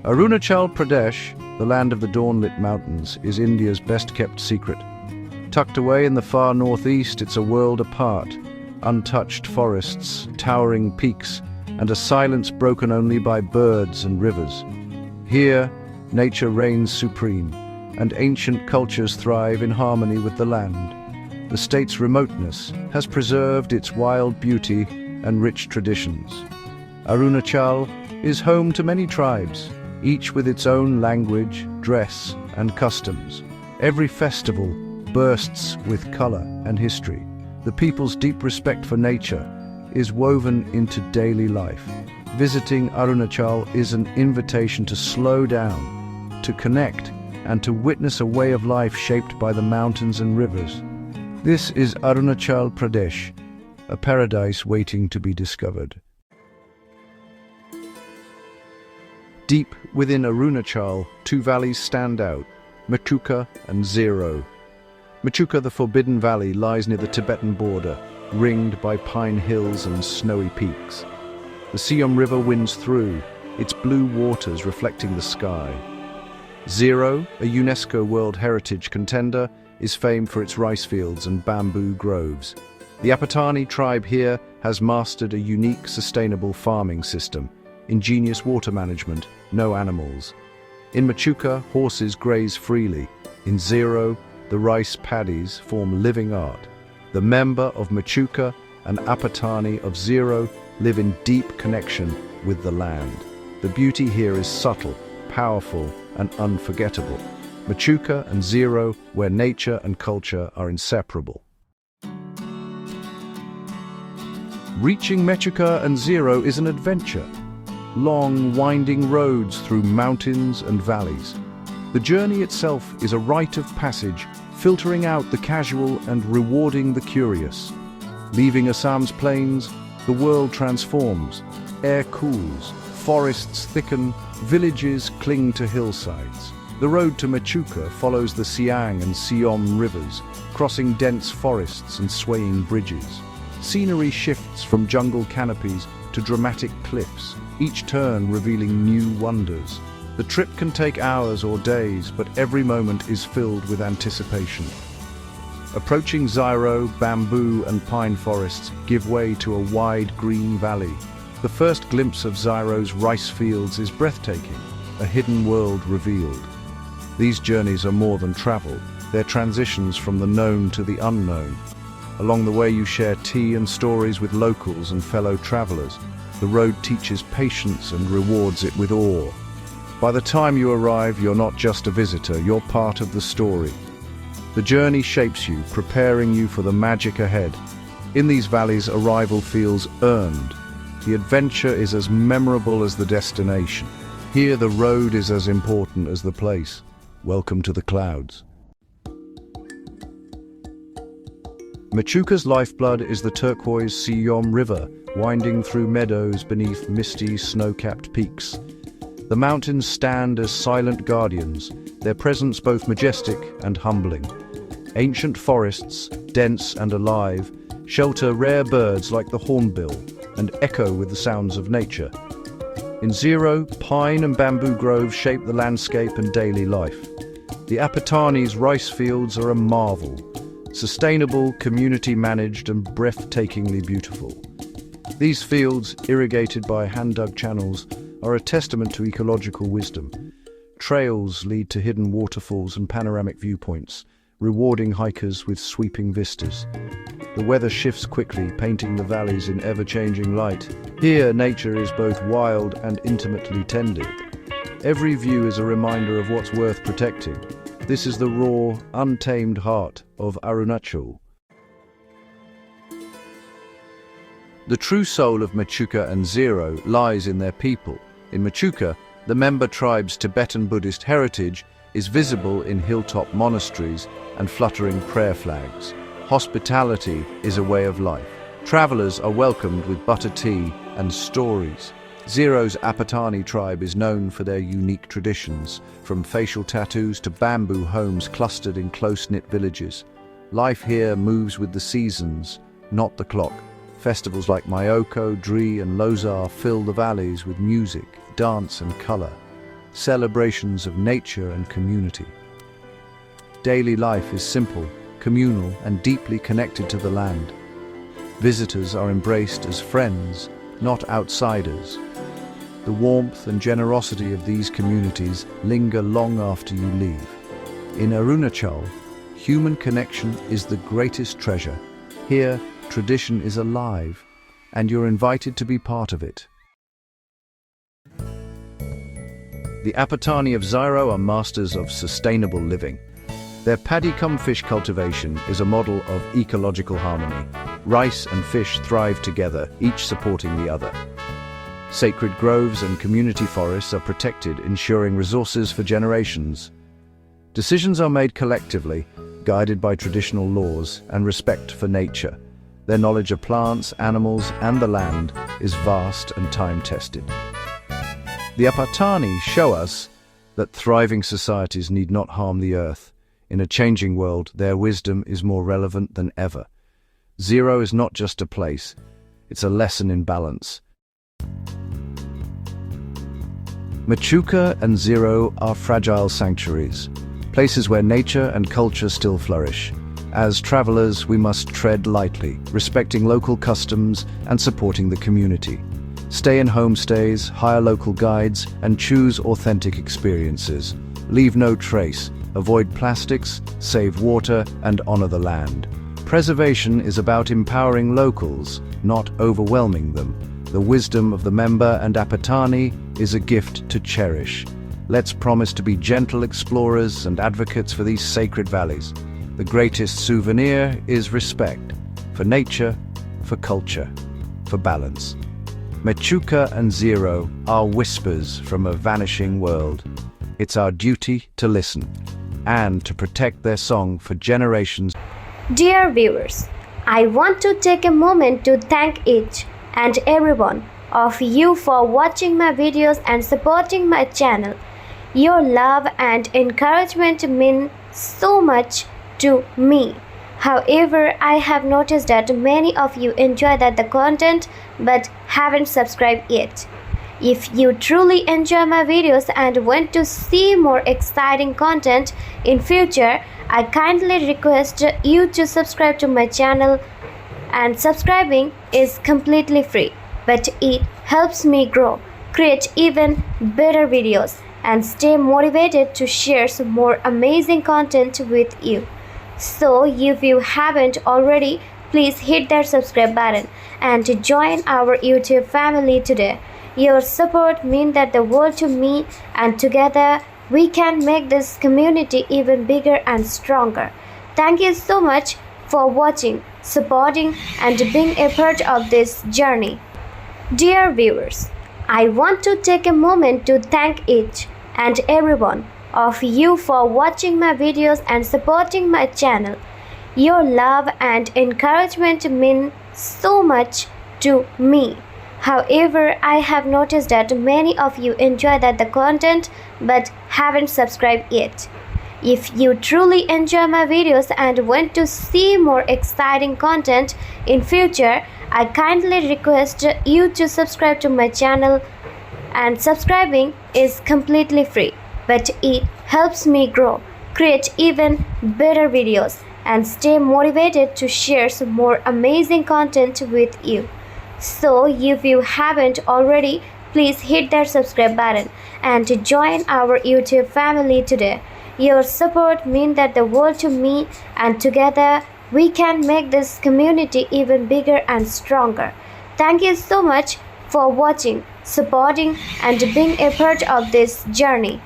Arunachal Pradesh, the land of the dawn-lit mountains, is India's best-kept secret. Tucked away in the far northeast, it's a world apart. Untouched forests, towering peaks, and a silence broken only by birds and rivers. Here, nature reigns supreme, and ancient cultures thrive in harmony with the land. The state's remoteness has preserved its wild beauty and rich traditions. Arunachal is home to many tribes, each with its own language, dress, and customs. Every festival bursts with color and history. The people's deep respect for nature is woven into daily life. Visiting Arunachal is an invitation to slow down, to connect, and to witness a way of life shaped by the mountains and rivers. This is Arunachal Pradesh, a paradise waiting to be discovered. Deep within Arunachal, two valleys stand out, Mechuka and Ziro. Mechuka, the Forbidden Valley, lies near the Tibetan border, ringed by pine hills and snowy peaks. The Siom River winds through, its blue waters reflecting the sky. Ziro, a UNESCO World Heritage contender, is famed for its rice fields and bamboo groves. The Apatani tribe here has mastered a unique, sustainable farming system. Ingenious water management, no animals. In Mechuka, horses graze freely. In Ziro, the rice paddies form living art. The member of Mechuka and Apatani of Ziro live in deep connection with the land. The beauty here is subtle, powerful, and unforgettable. Mechuka and Ziro, where nature and culture are inseparable. Reaching Mechuka and Ziro is an adventure. Long, winding roads through mountains and valleys. The journey itself is a rite of passage, filtering out the casual and rewarding the curious. Leaving Assam's plains, the world transforms. Air cools, forests thicken, villages cling to hillsides. The road to Mechuka follows the Siang and Siom rivers, crossing dense forests and swaying bridges. Scenery shifts from jungle canopies to dramatic cliffs, each turn revealing new wonders. The trip can take hours or days, but every moment is filled with anticipation. Approaching Ziro, bamboo and pine forests give way to a wide green valley. The first glimpse of Ziro's rice fields is breathtaking, a hidden world revealed. These journeys are more than travel, they're transitions from the known to the unknown. Along the way you share tea and stories with locals and fellow travelers. The road teaches patience and rewards it with awe. By the time you arrive, you're not just a visitor, you're part of the story. The journey shapes you, preparing you for the magic ahead. In these valleys, arrival feels earned. The adventure is as memorable as the destination. Here, the road is as important as the place. Welcome to the clouds. Mechuka's lifeblood is the turquoise Siom River, winding through meadows beneath misty, snow-capped peaks. The mountains stand as silent guardians, their presence both majestic and humbling. Ancient forests, dense and alive, shelter rare birds like the hornbill and echo with the sounds of nature. In Ziro, pine and bamboo groves shape the landscape and daily life. The Apatani's rice fields are a marvel, sustainable, community-managed and breathtakingly beautiful. These fields, irrigated by hand-dug channels, are a testament to ecological wisdom. Trails lead to hidden waterfalls and panoramic viewpoints, rewarding hikers with sweeping vistas. The weather shifts quickly, painting the valleys in ever-changing light. Here, nature is both wild and intimately tended. Every view is a reminder of what's worth protecting. This is the raw, untamed heart of Arunachal. The true soul of Mechuka and Ziro lies in their people. In Mechuka, the member tribe's Tibetan Buddhist heritage is visible in hilltop monasteries and fluttering prayer flags. Hospitality is a way of life. Travelers are welcomed with butter tea and stories. Ziro's Apatani tribe is known for their unique traditions, from facial tattoos to bamboo homes clustered in close-knit villages. Life here moves with the seasons, not the clock. Festivals like Myoko, Dri and Lozar fill the valleys with music, dance and color. celebrations of nature and community. Daily life is simple, communal, and deeply connected to the land. Visitors are embraced as friends, not outsiders. The warmth and generosity of these communities linger long after you leave. In Arunachal, human connection is the greatest treasure. Here, tradition is alive, and you're invited to be part of it. The Apatani of Ziro are masters of sustainable living. Their paddy-cum-fish cultivation is a model of ecological harmony. Rice and fish thrive together, each supporting the other. Sacred groves and community forests are protected, ensuring resources for generations. Decisions are made collectively, guided by traditional laws and respect for nature. Their knowledge of plants, animals, and the land is vast and time-tested. The Apatani show us that thriving societies need not harm the earth. In a changing world, their wisdom is more relevant than ever. Ziro is not just a place, it's a lesson in balance. Mechuka and Ziro are fragile sanctuaries, places where nature and culture still flourish. As travelers, we must tread lightly, respecting local customs and supporting the community. Stay in homestays, hire local guides, and choose authentic experiences. Leave no trace, avoid plastics, save water, and honor the land. Preservation is about empowering locals, not overwhelming them. The wisdom of the member and Apatani is a gift to cherish. Let's promise to be gentle explorers and advocates for these sacred valleys. The greatest souvenir is respect for nature, for culture, for balance. Mechuka and Ziro are whispers from a vanishing world. It's our duty to listen and to protect their song for generations. Dear viewers, I want to take a moment to thank each and every one of you for watching my videos and supporting my channel. Your love and encouragement mean so much to me. However, I have noticed that many of you enjoy the content but haven't subscribed yet. If you truly enjoy my videos and want to see more exciting content in future, I kindly request you to subscribe to my channel, and subscribing is completely free, but it helps me grow, create even better videos, and stay motivated to share some more amazing content with you. So if you haven't already, please hit that subscribe button and join our YouTube family today. Your support means the world to me, and together we can make this community even bigger and stronger. Thank you so much for watching, supporting, and being a part of this journey. Dear viewers, I want to take a moment to thank each and every one of you for watching my videos and supporting my channel. Your love and encouragement mean so much to me. However, I have noticed that many of you enjoy the content but haven't subscribed yet. If you truly enjoy my videos and want to see more exciting content in future, I kindly request you to subscribe to my channel, and subscribing is completely free, but it helps me grow, create even better videos, and stay motivated to share some more amazing content with you. So if you haven't already, please hit that subscribe button and join our YouTube family today. Your support means the world to me, and together we can make this community even bigger and stronger. Thank you so much for watching, supporting, and being a part of this journey.